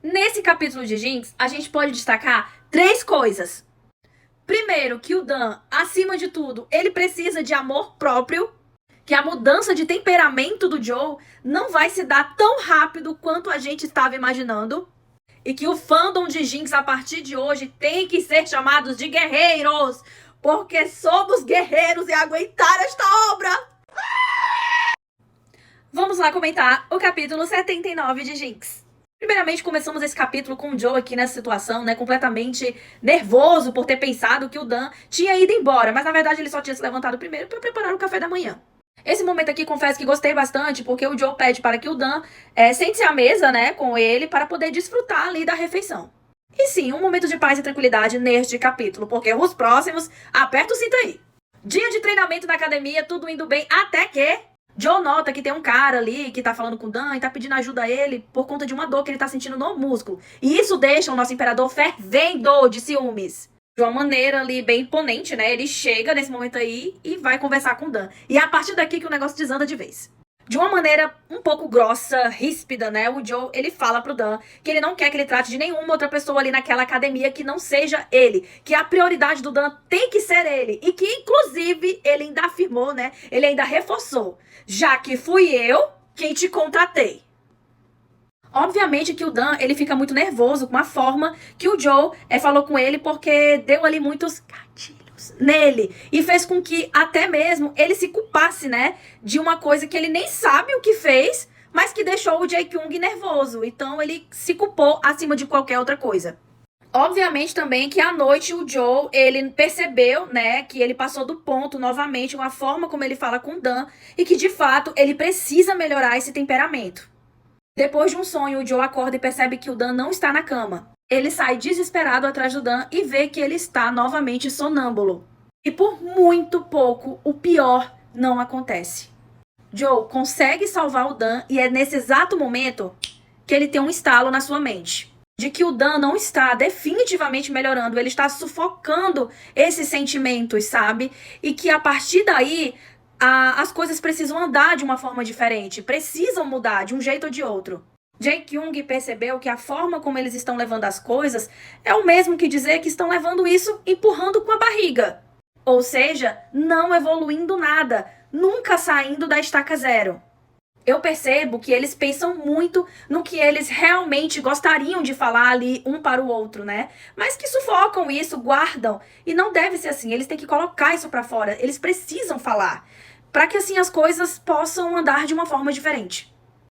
Nesse capítulo de Jinx, a gente pode destacar 3 coisas. Primeiro, que o Dan, acima de tudo, ele precisa de amor próprio, que a mudança de temperamento do Joe não vai se dar tão rápido quanto a gente estava imaginando. E que o fandom de Jinx, a partir de hoje, tem que ser chamados de guerreiros, porque somos guerreiros e aguentar esta obra! Vamos lá comentar o capítulo 79 de Jinx. Primeiramente, começamos esse capítulo com o Joe aqui nessa situação, né, completamente nervoso por ter pensado que o Dan tinha ido embora, mas na verdade ele só tinha se levantado primeiro para preparar o café da manhã. Esse momento aqui, confesso que gostei bastante, porque o Joe pede para que o Dan sente-se à mesa, né, com ele, para poder desfrutar ali da refeição. E sim, um momento de paz e tranquilidade neste capítulo, porque os próximos, aperta o cinto aí. Dia de treinamento na academia, tudo indo bem, até que Joe nota que tem um cara ali que tá falando com o Dan e tá pedindo ajuda a ele por conta de uma dor que ele tá sentindo no músculo. E isso deixa o nosso imperador fervendo de ciúmes. De uma maneira ali bem imponente, né? Ele chega nesse momento aí e vai conversar com o Dan. E é a partir daqui que o negócio desanda de vez. De uma maneira um pouco grossa, ríspida, né? O Joe, ele fala pro Dan que ele não quer que ele trate de nenhuma outra pessoa ali naquela academia que não seja ele. Que a prioridade do Dan tem que ser ele. E que, inclusive, ele ainda afirmou, né? Ele ainda reforçou. Já que fui eu quem te contratei. Obviamente que o Dan, ele fica muito nervoso com a forma que o Joe falou com ele, porque deu ali muitos gatilhos nele. E fez com que até mesmo ele se culpasse, né? De uma coisa que ele nem sabe o que fez, mas que deixou o Jae-kyung nervoso. Então ele se culpou acima de qualquer outra coisa. Obviamente também que à noite o Joe, ele percebeu, né, que ele passou do ponto novamente, uma forma como ele fala com o Dan, e que de fato ele precisa melhorar esse temperamento. Depois de um sonho, o Joe acorda e percebe que o Dan não está na cama. Ele sai desesperado atrás do Dan e vê que ele está novamente sonâmbulo. E por muito pouco, o pior não acontece. Joe consegue salvar o Dan e é nesse exato momento que ele tem um estalo na sua mente. De que o Dan não está definitivamente melhorando, ele está sufocando esses sentimentos, sabe? E que a partir daí as coisas precisam andar de uma forma diferente, precisam mudar de um jeito ou de outro. Jae-kyung percebeu que a forma como eles estão levando as coisas é o mesmo que dizer que estão levando isso empurrando com a barriga. Ou seja, não evoluindo nada, nunca saindo da estaca zero. Eu percebo que eles pensam muito no que eles realmente gostariam de falar ali um para o outro, né? Mas que sufocam isso, guardam. E não deve ser assim, eles têm que colocar isso para fora, eles precisam falar. Para que assim as coisas possam andar de uma forma diferente.